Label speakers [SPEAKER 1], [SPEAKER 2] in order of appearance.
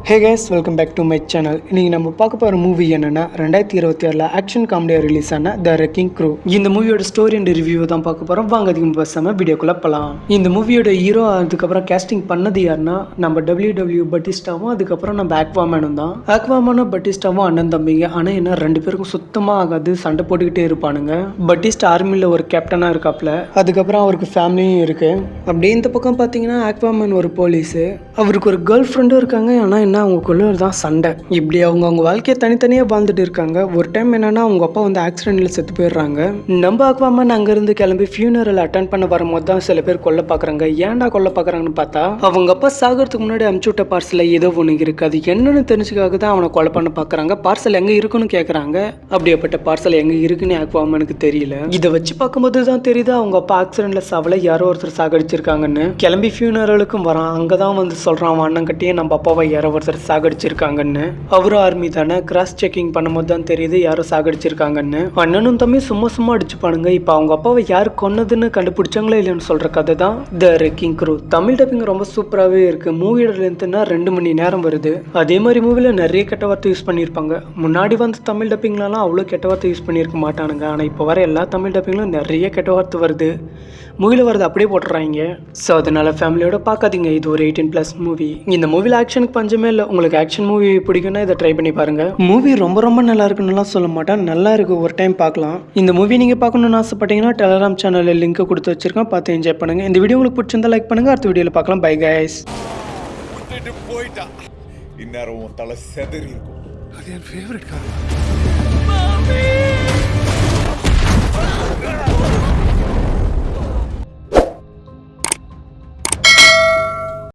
[SPEAKER 1] Hey guys, welcome back to my channel. இன்றைக்கி நம்ம பார்க்க போகிற மூவி என்னென்னா 2026 ஆக்ஷன் காமெடியாக ரிலீஸ் ஆன த ரெக்கிங் க்ரூ. இந்த மூவியோட ஸ்டோரி அண்ட் ரிவ்யூ தான் பார்க்க போகிறோம். வாங்க அதிகம் பேசாமல் வீடியோக்குள்ளே போகலாம். இந்த மூவியோட ஹீரோ அதுக்கப்புறம் கேஸ்டிங் பண்ணது யாருன்னா நம்ம டபிள்யூ பட்டிஸ்டாவும் அதுக்கப்புறம் நம்ம ஆக்வாமேனும் தான். ஆக்வாமேனும் பட்டிஸ்டாவும் அண்ணன் தம்பிங்க. ஆனால் என்ன ரெண்டு பேருக்கும் சுத்தமாக ஆகாது, சண்டை போட்டுக்கிட்டே இருப்பானுங்க. பட்டிஸ்டா ஆர்மியில் ஒரு கேப்டனாக இருக்காப்புல, அதுக்கப்புறம் அவருக்கு ஃபேமிலியும் இருக்குது. அப்படியே இந்த பக்கம் பார்த்தீங்கன்னா ஆக்வாமேன் ஒரு போலீஸு, அவருக்கு ஒரு கேர்ள் ஃப்ரெண்டும் இருக்காங்க. ஆனால் அவங்களுக்குள்ள தான் சண்டை. இப்படி அவங்க வாழ்க்கையை தனித்தனியாக வாழ்ந்துட்டு இருக்காங்க. ஒரு டைம் என்னன்னா அவங்க அப்பா வந்து ஆக்சிடென்ட்ல செத்து போயிடுறாங்க. நம்ம அக்வாமேன் அங்கிருந்து கிளம்பி ஃபியூனரல் அட்டன் பண்ண வரும்போது தான் சில பேர் கொல்ல பார்க்குறாங்க. ஏன்டா கொல்ல பார்க்குறாங்கன்னு பார்த்தா அவங்க அப்பா சாகிறதுக்கு முன்னாடி அமுச்சு விட்ட பார்சல் ஏதோ ஒன்று இருக்கு, அது என்னன்னு தெரிஞ்சுக்காக தான் அவனை கொலை பண்ண பார்க்குறாங்க. பார்சல் எங்கே இருக்குன்னு கேட்குறாங்க. அப்படியேப்பட்ட பார்சல் எங்கே இருக்குன்னு அக்வாமேனுக்கு தெரியல. இதை வச்சு பார்க்கும்போது தான் தெரியுது அவங்க அப்பா ஆக்சிடென்ட்ல சாவல யாரோ ஒருத்தர் சாகடிச்சிருக்காங்கன்னு. கிளம்பி ஃபியூனரலுக்கும் வரான். அங்கே தான் வந்து சொல்கிறான் அவன் அண்ணன் கட்டியே நம்ம அப்பாவை யாரோ ஒருத்தர் சாகடிச்சிருக்காங்கன்னு. அவரும் ஆர்மி தானே, கிராஸ் செக்கிங் பண்ணும்போது தான் தெரியுது யாரும் சாகடிச்சிருக்காங்கன்னு. அண்ணனும் தம்பி சும்மா அடிச்சுப்பானுங்க. இப்போ அவங்க அப்பாவை யார் கொன்னதுன்னு கண்டுபிடிச்சாங்களே இல்லைன்னு சொல்ற கதை தான் த ரெக்கிங் க்ரூ. தமிழ் டப்பிங் ரொம்ப சூப்பராகவே இருக்கு. மூவியோட லென்த்னா 2 மணி நேரம் வருது. அதே மாதிரி மூவில நிறைய கெட்ட வார்த்தை யூஸ் பண்ணியிருப்பாங்க. முன்னாடி வந்து தமிழ் டப்பிங்லாம் அவ்வளோ கெட்ட வார்த்தை யூஸ் பண்ணியிருக்க மாட்டானுங்க. ஆனால் இப்போ வர எல்லா தமிழ் டப்பிங்லும் நிறைய கெட்ட வார்த்தை வருது. மூவியில் வரது அப்படியே போட்டுறாங்க. ஸோ அதனால ஃபேமிலியோட பார்க்காதீங்க. இது ஒரு 18+ மூவி. இந்த மூவியில் ஆக்ஷனுக்கு பஞ்சமே இல்லை. உங்களுக்கு ஆக்ஷன் மூவி பிடிக்குன்னா இதை ட்ரை பண்ணி பாருங்க. மூவி ரொம்ப நல்லா இருக்குன்னுலாம் சொல்ல மாட்டேன், நல்லா இருக்கு, ஒரு டைம் பார்க்கலாம். இந்த மூவி நீங்கள் பார்க்கணுன்னு ஆசைப்பட்டீங்கன்னா டெலகிராம் சேனலில் லிங்க் கொடுத்து வச்சிருக்கேன், பார்த்து என்ஜாய் பண்ணுங்க. இந்த வீடியோ உங்களுக்கு பிடிச்சிருந்தா லைக் பண்ணுங்க. அடுத்த வீடியோவில் பார்க்கலாம். Bye guys.
[SPEAKER 2] போயிட்டா இந்நேரம் தலை செதறி இருக்கும். அது என் ஃபேவரட் கார்.